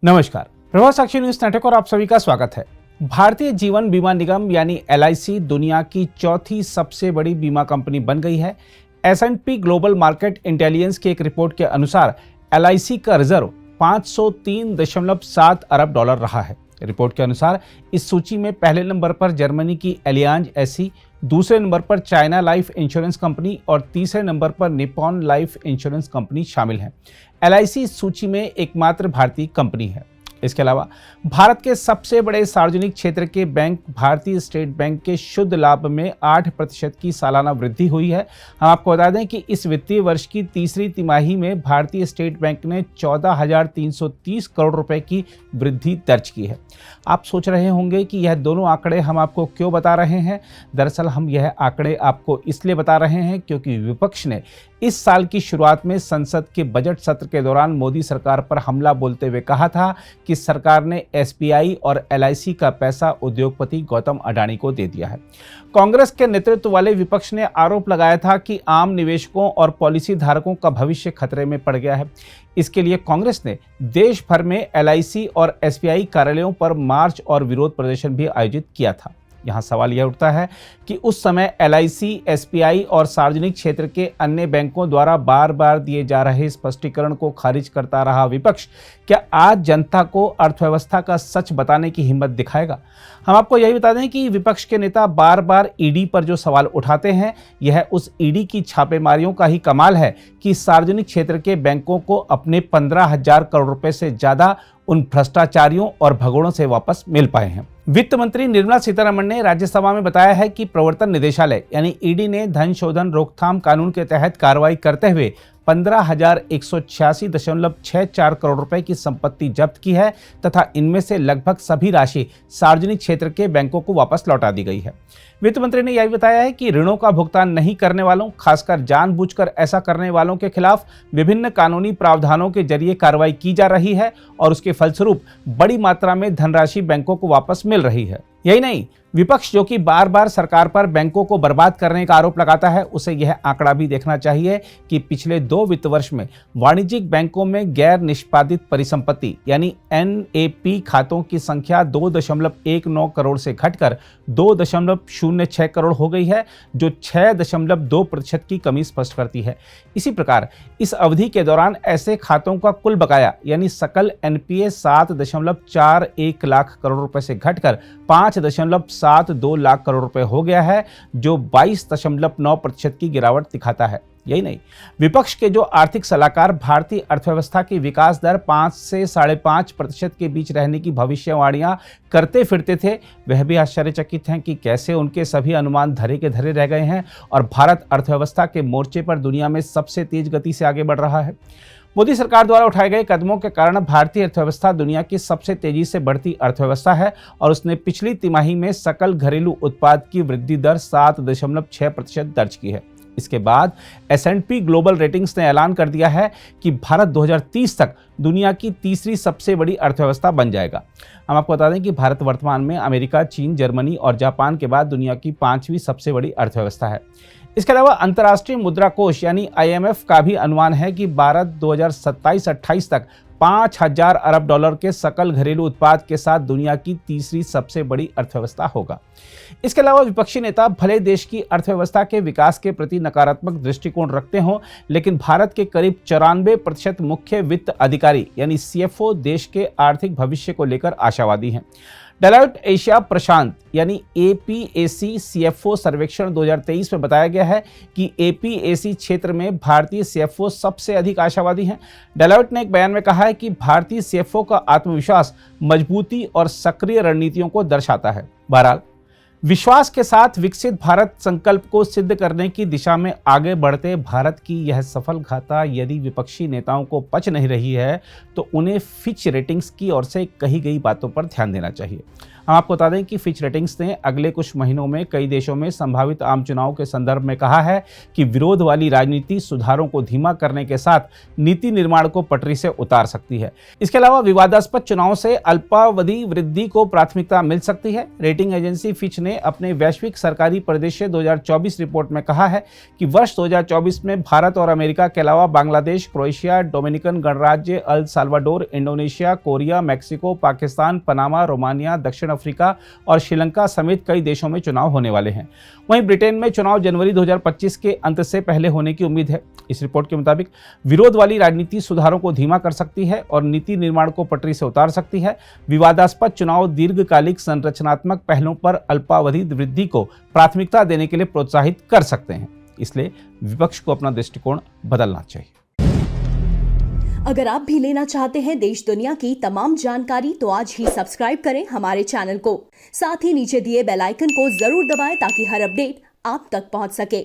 नमस्कार, प्रभात साक्षी news network और आप सभी का स्वागत है। भारतीय जीवन बीमा निगम यानी एलआईसी दुनिया की चौथी सबसे बड़ी बीमा कंपनी बन गई है। एस&पी ग्लोबल मार्केट इंटेलिजेंस की एक रिपोर्ट के अनुसार एलआईसी का रिजर्व 503.7 अरब डॉलर रहा है। रिपोर्ट के अनुसार इस सूची में पहले नंबर पर जर्मनी की एलियांज एसी, दूसरे नंबर पर चाइना लाइफ इंश्योरेंस कंपनी और तीसरे नंबर पर निप्पॉन लाइफ इंश्योरेंस कंपनी शामिल हैं। एलआईसी इस सूची में एकमात्र भारतीय कंपनी है। इसके अलावा भारत के सबसे बड़े सार्वजनिक क्षेत्र के बैंक भारतीय स्टेट बैंक के शुद्ध लाभ में 8% की सालाना वृद्धि हुई है। हम आपको बता दें कि इस वित्तीय वर्ष की तीसरी तिमाही में भारतीय स्टेट बैंक ने 14,330 करोड़ रुपए की वृद्धि दर्ज की है। आप सोच रहे होंगे कि यह दोनों आंकड़े हम आपको क्यों बता रहे हैं। दरअसल हम यह आंकड़े आपको इसलिए बता रहे हैं क्योंकि विपक्ष ने इस साल की शुरुआत में संसद के बजट सत्र के दौरान मोदी सरकार पर हमला बोलते हुए कहा था कि सरकार ने एसबीआई और एलआईसी का पैसा उद्योगपति गौतम अडानी को दे दिया है। कांग्रेस के नेतृत्व वाले विपक्ष ने आरोप लगाया था कि आम निवेशकों और पॉलिसी धारकों का भविष्य खतरे में पड़ गया है। इसके लिए कांग्रेस ने देश भर में एलआईसी और एसबीआई कार्यालयों पर मार्च और विरोध प्रदर्शन भी आयोजित किया था। यहाँ सवाल यह उठता है कि उस समय एलआईसी, एसबीआई और सार्वजनिक क्षेत्र के अन्य बैंकों द्वारा बार बार दिए जा रहे स्पष्टीकरण को खारिज करता रहा विपक्ष क्या आज जनता को अर्थव्यवस्था का सच बताने की हिम्मत दिखाएगा? हम आपको यही बता दें कि विपक्ष के नेता बार बार ईडी पर जो सवाल उठाते हैं, यह उस ईडी की छापेमारियों का ही कमाल है कि सार्वजनिक क्षेत्र के बैंकों को अपने 15,000 करोड़ रुपए से ज्यादा उन भ्रष्टाचारियों और भगोड़ों से वापस मिल पाए हैं। वित्त मंत्री निर्मला सीतारमण ने राज्यसभा में बताया है कि प्रवर्तन निदेशालय यानी ईडी ने धन शोधन रोकथाम कानून के तहत कार्रवाई करते हुए 15,186.64 करोड़ रुपए की संपत्ति जब्त की है तथा इनमें से लगभग सभी राशि सार्वजनिक क्षेत्र के बैंकों को वापस लौटा दी गई है। वित्त मंत्री ने यह भी बताया है कि ऋणों का भुगतान नहीं करने वालों, खासकर जानबूझकर ऐसा करने वालों के खिलाफ विभिन्न कानूनी प्रावधानों के जरिए कार्रवाई की जा रही है और उसके फलस्वरूप बड़ी मात्रा में धनराशि बैंकों को वापस मिल रही है। यही नहीं, विपक्ष जो कि बार बार सरकार पर बैंकों को बर्बाद करने का आरोप लगाता है, उसे यह आंकड़ा भी देखना चाहिए कि पिछले 2 वित्त वर्ष में वाणिज्यिक बैंकों में गैर निष्पादित परिसंपत्ति यानी एनएपी खातों की संख्या 2.19 करोड़ से घटकर 2.06 करोड़ हो गई है, जो 6.2% की कमी स्पष्ट करती है। इसी प्रकार इस अवधि के दौरान ऐसे खातों का कुल बकाया यानी सकल एनपीए 7.41 लाख करोड़ रुपए से घटकर 5.72 लाख करोड़ रुपए हो गया है, जो 22.9% की गिरावट दिखाता है। यही नहीं, विपक्ष के जो आर्थिक सलाहकार भारतीय अर्थव्यवस्था की विकास दर 5 से 5.5% के बीच रहने की भविष्यवाणियां करते फिरते थे, वह भी आश्चर्यचकित हैं कि कैसे उनके सभी अनुमान धरे के धरे रह गए हैं और भारत अर्थव्यवस्था के मोर्चे पर दुनिया में सबसे तेज गति से आगे बढ़ रहा है। मोदी सरकार द्वारा उठाए गए कदमों के कारण भारतीय अर्थव्यवस्था दुनिया की सबसे तेजी से बढ़ती अर्थव्यवस्था है और उसने पिछली तिमाही में सकल घरेलू उत्पाद की वृद्धि दर 7.6% दर्ज की है। इसके बाद एस&पी ग्लोबल रेटिंग्स ने ऐलान कर दिया है कि भारत 2030 तक दुनिया की तीसरी सबसे बड़ी अर्थव्यवस्था बन जाएगा। हम आपको बता दें कि भारत वर्तमान में अमेरिका, चीन, जर्मनी और जापान के बाद दुनिया की 5वीं सबसे बड़ी अर्थव्यवस्था है। इसके अलावा अंतर्राष्ट्रीय मुद्रा कोष यानी आईएमएफ का भी अनुमान है कि भारत 2027-28 तक 5,000 अरब डॉलर के सकल घरेलू उत्पाद के साथ दुनिया की तीसरी सबसे बड़ी अर्थव्यवस्था होगा। इसके अलावा विपक्षी नेता भले देश की अर्थव्यवस्था के विकास के प्रति नकारात्मक दृष्टिकोण रखते हों, लेकिन भारत के करीब 94% मुख्य वित्त अधिकारी यानी सीएफओ देश के आर्थिक भविष्य को लेकर आशावादी हैं। डेलॉयट एशिया प्रशांत यानी एपीएसी सीएफओ सर्वेक्षण 2023 में बताया गया है कि एपीएसी क्षेत्र में भारतीय सीएफओ सबसे अधिक आशावादी हैं। डेलॉयट ने एक बयान में कहा है कि भारतीय सीएफओ का आत्मविश्वास मजबूती और सक्रिय रणनीतियों को दर्शाता है। बहरहाल, विश्वास के साथ विकसित भारत संकल्प को सिद्ध करने की दिशा में आगे बढ़ते भारत की यह सफल गाथा यदि विपक्षी नेताओं को पच नहीं रही है तो उन्हें फिच रेटिंग्स की ओर से कही गई बातों पर ध्यान देना चाहिए। हम आपको बता दें कि फिच रेटिंग्स ने अगले कुछ महीनों में कई देशों में संभावित आम चुनाव के संदर्भ में कहा है कि विरोध वाली राजनीति सुधारों को धीमा करने के साथ नीति निर्माण को पटरी से उतार सकती है। इसके अलावा विवादास्पद चुनाव से अल्पावधि वृद्धि को प्राथमिकता मिल सकती है। रेटिंग एजेंसी फिच ने अपने वैश्विक सरकारी परिदृश्य 2024 रिपोर्ट में कहा है कि वर्ष 2024 में भारत और अमेरिका के अलावा बांग्लादेश, क्रोएशिया, डोमिनिकन गणराज्य, El Salvador, Indonesia, Korea, Mexico, Pakistan, Panama, Romania, दक्षिण अफ्रीका और श्रीलंका समेत कई देशों में चुनाव होने वाले हैं। वहीं ब्रिटेन में चुनाव जनवरी 2025 के अंत से पहले होने की उम्मीद है। इस रिपोर्ट के मुताबिक विरोध वाली राजनीति सुधारों को धीमा कर सकती है और नीति निर्माण को पटरी से उतार सकती है। विवादास्पद चुनाव दीर्घकालिक संरचनात्मक पहलों पर अल्पावधि वृद्धि को प्राथमिकता देने के लिए प्रोत्साहित कर सकते हैं। इसलिए विपक्ष को अपना दृष्टिकोण बदलना चाहिए। अगर आप भी लेना चाहते हैं देश दुनिया की तमाम जानकारी तो आज ही सब्सक्राइब करें हमारे चैनल को। साथ ही नीचे दिए बेल आइकन को जरूर दबाएं ताकि हर अपडेट आप तक पहुंच सके।